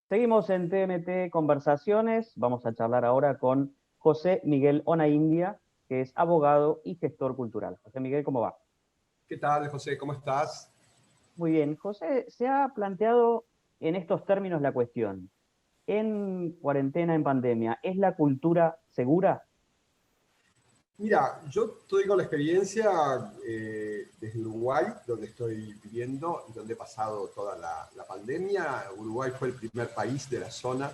Seguimos en TMT Conversaciones. Vamos a charlar ahora con José Miguel Onaindia, que es abogado y gestor cultural. José Miguel, ¿cómo va? ¿Qué tal, José? ¿Cómo estás? Muy bien. José, se ha planteado en estos términos la cuestión. En cuarentena, en pandemia, ¿es la cultura segura? Mira, yo te digo la experiencia desde Uruguay, donde estoy viviendo y donde he pasado toda la pandemia. Uruguay fue el primer país de la zona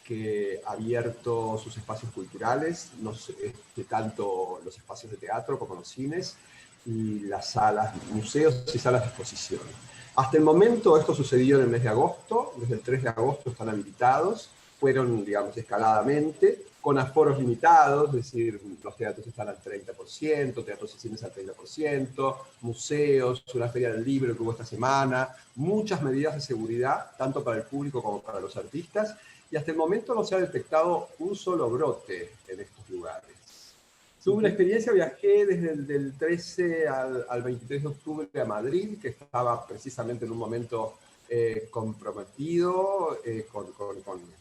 que ha abierto sus espacios culturales, no sé, tanto los espacios de teatro como los cines y las salas, museos y salas de exposición. Hasta el momento esto sucedió en el mes de agosto, desde el 3 de agosto están habilitados, fueron, digamos, escaladamente, con aforos limitados, es decir, los teatros están al 30%, teatros y cines al 30%, museos, una feria del libro que hubo esta semana, muchas medidas de seguridad, tanto para el público como para los artistas, y hasta el momento no se ha detectado un solo brote en estos lugares. Tuve una Ujú. experiencia, viajé desde el del 13 al 23 de octubre a Madrid, que estaba precisamente en un momento comprometido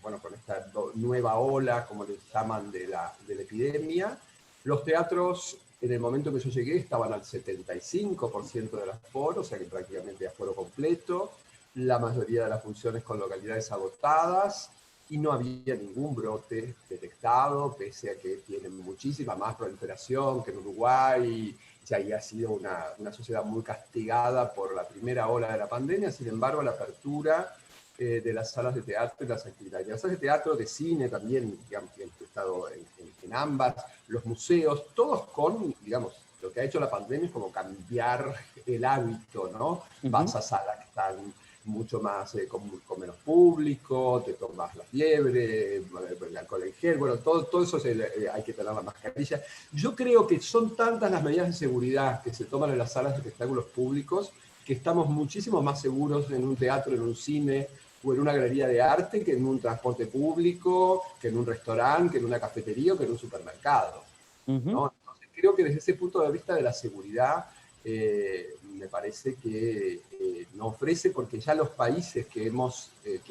bueno, con esta nueva ola, como le llaman, de la epidemia. Los teatros, en el momento que yo llegué, estaban al 75% del aforo, o sea que prácticamente aforo completo. La mayoría de las funciones con localidades agotadas y no había ningún brote detectado, pese a que tienen muchísima más proliferación que en Uruguay, ya había sido una sociedad muy castigada por la primera ola de la pandemia. Sin embargo, la apertura de las salas de teatro y las actividades. Las salas de teatro, de cine también, digamos, que he estado en ambas, los museos, todos con, digamos, lo que ha hecho la pandemia es como cambiar el hábito, ¿no? Vas Ujú. a salas que están mucho más con menos público, te tomas la fiebre, el alcohol en gel, bueno, todo eso hay que tener la mascarilla. Yo creo que son tantas las medidas de seguridad que se toman en las salas de espectáculos públicos que estamos muchísimo más seguros en un teatro, en un cine o en una galería de arte que en un transporte público, que en un restaurante, que en una cafetería o que en un supermercado, Ujú. ¿no? Entonces, creo que desde ese punto de vista de la seguridad, me parece que no ofrece, porque ya los países que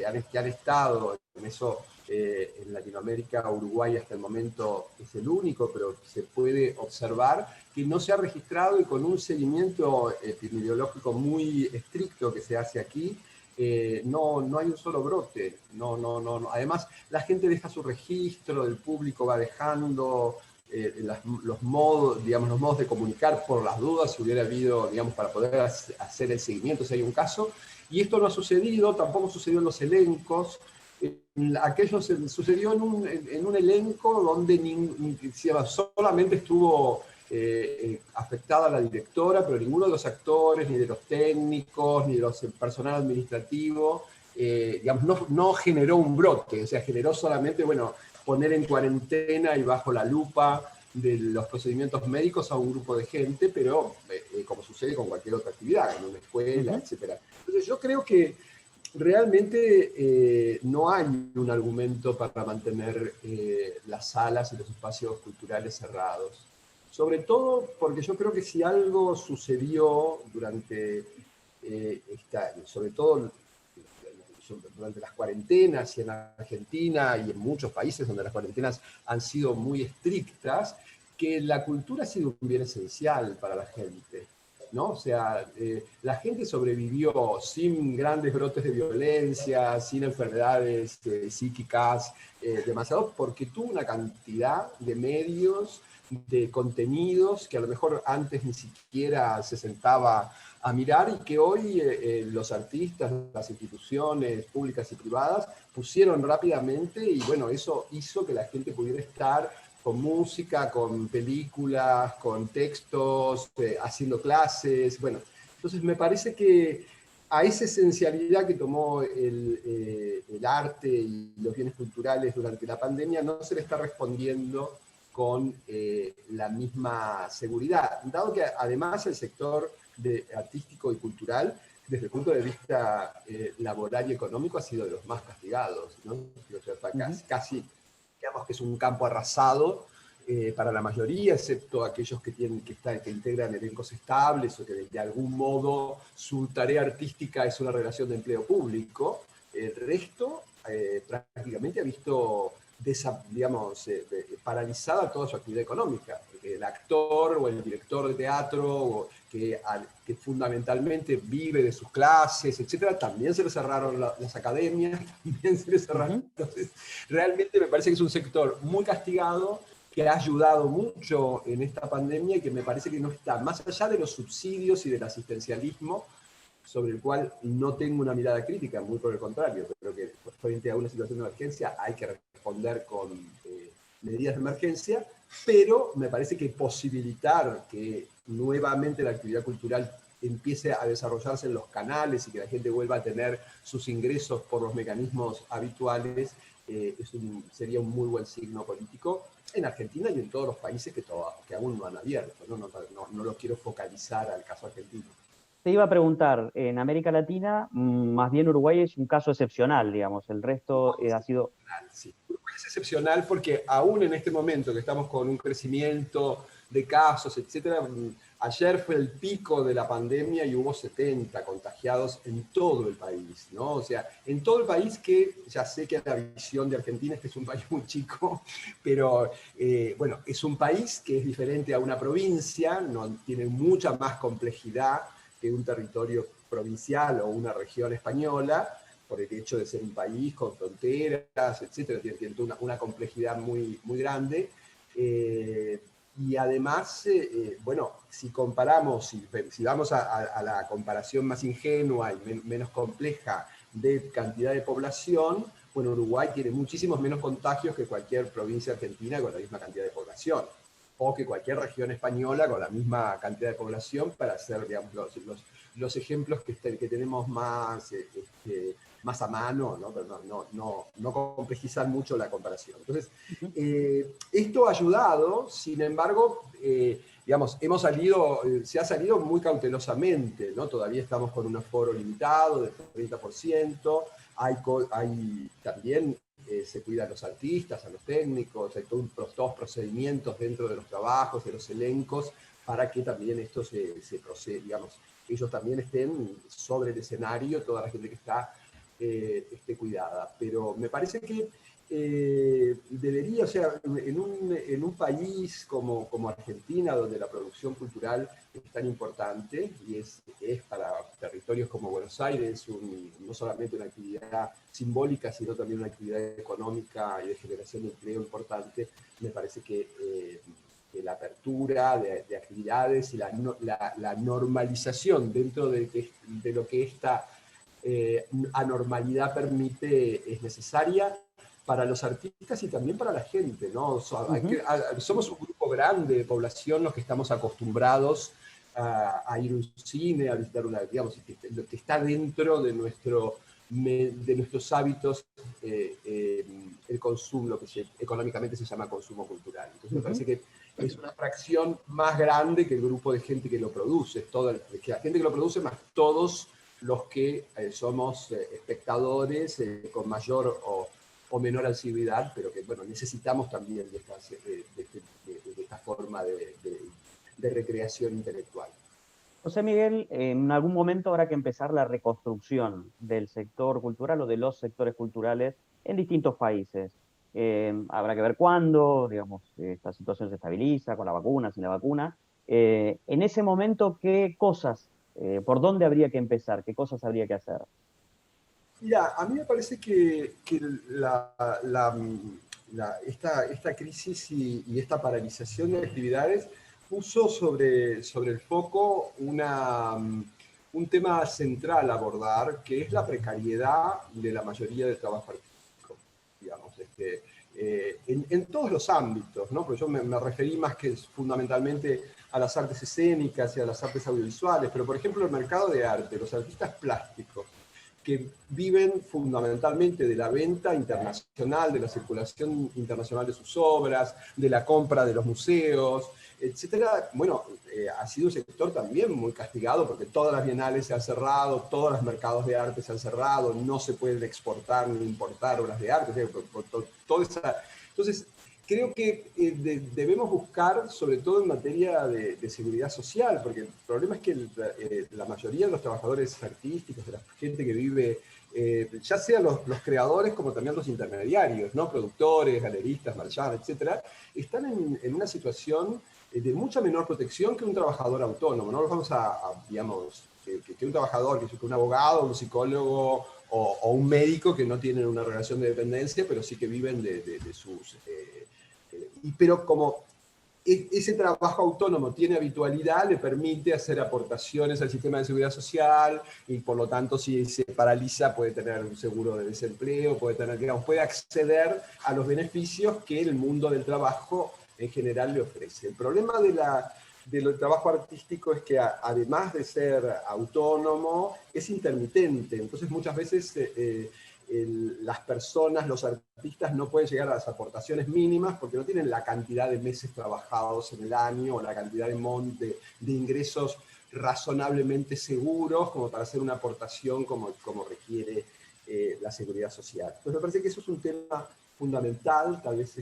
han estado en eso, en Latinoamérica, Uruguay hasta el momento es el único, pero se puede observar que no se ha registrado, y con un seguimiento epidemiológico muy estricto que se hace aquí, no hay un solo brote. No. Además, la gente deja su registro, el público va dejando los modos, digamos, los modos de comunicar por las dudas, si hubiera habido, digamos, para poder hacer el seguimiento si hay un caso. Y esto no ha sucedido, tampoco sucedió en los elencos. Aquello sucedió en un elenco donde solamente estuvo afectada la directora, pero ninguno de los actores, ni de los técnicos, ni de los personal administrativo, digamos, no generó un brote, o sea, generó solamente, bueno, poner en cuarentena y bajo la lupa de los procedimientos médicos a un grupo de gente, pero como sucede con cualquier otra actividad, en una escuela, Ujú. etc. Entonces yo creo que realmente no hay un argumento para mantener las salas y los espacios culturales cerrados. Sobre todo porque yo creo que si algo sucedió durante sobre todo durante las cuarentenas, y en Argentina y en muchos países donde las cuarentenas han sido muy estrictas, que la cultura ha sido un bien esencial para la gente, ¿no? O sea, la gente sobrevivió sin grandes brotes de violencia, sin enfermedades psíquicas demasiado, porque tuvo una cantidad de medios, de contenidos que a lo mejor antes ni siquiera se sentaba a mirar, y que hoy los artistas, las instituciones públicas y privadas pusieron rápidamente, y bueno, eso hizo que la gente pudiera estar con música, con películas, con textos, haciendo clases, bueno. Entonces me parece que a esa esencialidad que tomó el arte y los bienes culturales durante la pandemia no se le está respondiendo con la misma seguridad, dado que además el sector artístico y cultural, desde el punto de vista laboral y económico, ha sido de los más castigados, ¿no? O sea, Ujú. casi, digamos que es un campo arrasado para la mayoría, excepto aquellos que integran elencos estables o que de algún modo su tarea artística es una relación de empleo público. El resto prácticamente ha visto, digamos, paralizada toda su actividad económica. El actor o el director de teatro que fundamentalmente vive de sus clases, etcétera, también se le cerraron las academias, también se le cerraron. Ujú. Entonces, realmente me parece que es un sector muy castigado, que ha ayudado mucho en esta pandemia y que me parece que no está, más allá de los subsidios y del asistencialismo, sobre el cual no tengo una mirada crítica, muy por el contrario, creo que frente a una situación de emergencia hay que responder con medidas de emergencia, pero me parece que posibilitar que nuevamente la actividad cultural empiece a desarrollarse en los canales y que la gente vuelva a tener sus ingresos por los mecanismos habituales, sería un muy buen signo político en Argentina y en todos los países que aún no han abierto. No lo quiero focalizar al caso argentino. Te iba a preguntar, en América Latina, más bien Uruguay es un caso excepcional, digamos, el resto ha sido... Sí. Es excepcional porque aún en este momento que estamos con un crecimiento de casos, etcétera, ayer fue el pico de la pandemia y hubo 70 contagiados en todo el país, ¿no? O sea, en todo el país, que ya sé que la visión de Argentina es que es un país muy chico, pero bueno, es un país que es diferente a una provincia, no tiene mucha más complejidad que un territorio provincial o una región española, por el hecho de ser un país con fronteras, etcétera, tiene una complejidad muy, muy grande. Y además, bueno, si comparamos, si vamos a la comparación más ingenua y menos compleja de cantidad de población, bueno, Uruguay tiene muchísimos menos contagios que cualquier provincia argentina con la misma cantidad de población, o que cualquier región española con la misma cantidad de población, para hacer, digamos, los ejemplos que tenemos más, más a mano, ¿no? Pero no complejizar mucho la comparación. Entonces, Ujú. esto ha ayudado, sin embargo, digamos, se ha salido muy cautelosamente, ¿no? Todavía estamos con un aforo limitado del 30%, hay también se cuida a los artistas, a los técnicos, hay todos procedimientos dentro de los trabajos, de los elencos, para que también esto se proceda, digamos, ellos también estén sobre el escenario, toda la gente que está esté cuidada. Pero me parece que debería, o sea, en un país como Argentina, donde la producción cultural es tan importante y es para territorios como Buenos Aires no solamente una actividad simbólica, sino también una actividad económica y de generación de empleo importante, me parece que la apertura de actividades y la normalización dentro de lo que esta anormalidad permite es necesaria para los artistas y también para la gente, ¿no? Ujú. Somos un grupo grande de población los que estamos acostumbrados a ir a un cine, a visitar digamos, que está dentro de nuestros hábitos, el consumo, lo que económicamente se llama consumo cultural. Entonces me Ujú. parece que es una fracción más grande que el grupo de gente que lo produce, que la gente que lo produce más todos los que somos espectadores con mayor o menor ansiedad, pero que bueno, necesitamos también de esta forma de recreación intelectual. José Miguel, en algún momento habrá que empezar la reconstrucción del sector cultural o de los sectores culturales en distintos países. Habrá que ver cuándo, digamos, esta situación se estabiliza con la vacuna, sin la vacuna. En ese momento, ¿qué cosas, por dónde habría que empezar? ¿Qué cosas habría que hacer? Mira, a mí me parece que esta crisis y esta paralización de actividades puso sobre el foco un tema central a abordar, que es la precariedad de la mayoría del trabajo artístico, digamos, en todos los ámbitos, ¿no? Porque yo me referí más que fundamentalmente a las artes escénicas y a las artes audiovisuales, pero por ejemplo el mercado de arte, los artistas plásticos, que viven fundamentalmente de la venta internacional, de la circulación internacional de sus obras, de la compra de los museos, etcétera. Bueno, ha sido un sector también muy castigado porque todas las bienales se han cerrado, todos los mercados de arte se han cerrado, no se pueden exportar ni importar obras de arte, toda esa... Entonces, creo que debemos buscar, sobre todo en materia de seguridad social, porque el problema es que la mayoría de los trabajadores artísticos, de la gente que vive, ya sean los creadores como también los intermediarios, ¿no? Productores, galeristas, marchands, etcétera, están en una situación de mucha menor protección que un trabajador autónomo. No los vamos digamos, que un trabajador, que un abogado, un psicólogo o un médico que no tienen una relación de dependencia, pero sí que viven de sus... pero como ese trabajo autónomo tiene habitualidad, le permite hacer aportaciones al sistema de seguridad social y por lo tanto si se paraliza puede tener un seguro de desempleo, puede tener, digamos, puede acceder a los beneficios que el mundo del trabajo en general le ofrece. El problema del trabajo artístico es que además de ser autónomo, es intermitente. Entonces muchas veces las personas, los artistas no pueden llegar a las aportaciones mínimas porque no tienen la cantidad de meses trabajados en el año o la cantidad de ingresos razonablemente seguros como para hacer una aportación como requiere la seguridad social. Pues me parece que eso es un tema fundamental, tal vez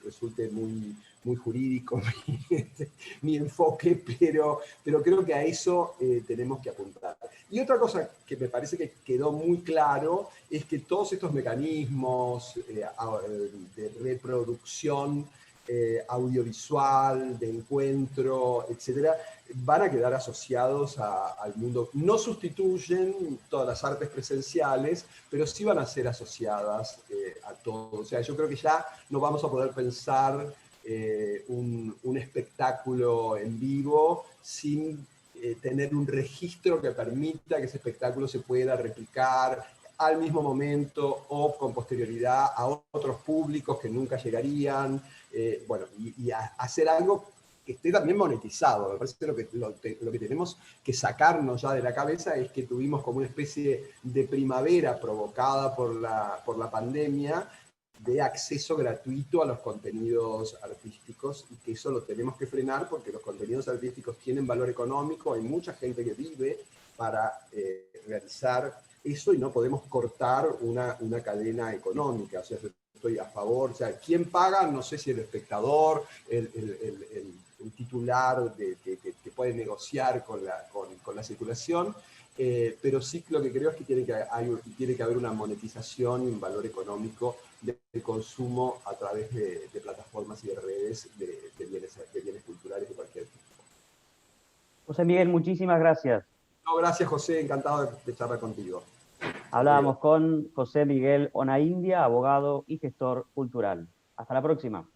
resulte muy jurídico mi enfoque, pero creo que a eso tenemos que apuntar. Y otra cosa que me parece que quedó muy claro es que todos estos mecanismos de reproducción audiovisual, de encuentro, etcétera, van a quedar asociados al mundo. No sustituyen todas las artes presenciales, pero sí van a ser asociadas a todo. O sea, yo creo que ya no vamos a poder pensar un espectáculo en vivo sin tener un registro que permita que ese espectáculo se pueda replicar al mismo momento o con posterioridad a otros públicos que nunca llegarían, bueno, y hacer algo que esté también monetizado. Me parece que lo que tenemos que sacarnos ya de la cabeza es que tuvimos como una especie de primavera provocada por la pandemia, de acceso gratuito a los contenidos artísticos y que eso lo tenemos que frenar porque los contenidos artísticos tienen valor económico, hay mucha gente que vive para realizar eso y no podemos cortar una cadena económica. O sea, estoy a favor, o sea, ¿quién paga? No sé si el espectador, el titular que puede negociar con la circulación, pero sí lo que creo es que tiene que haber una monetización y un valor económico del consumo a través de plataformas y de redes de bienes culturales de cualquier tipo. José Miguel, muchísimas gracias. No, gracias José, encantado de charlar contigo. Hasta luego. Hablábamos con José Miguel Onaindia, abogado y gestor cultural. Hasta la próxima.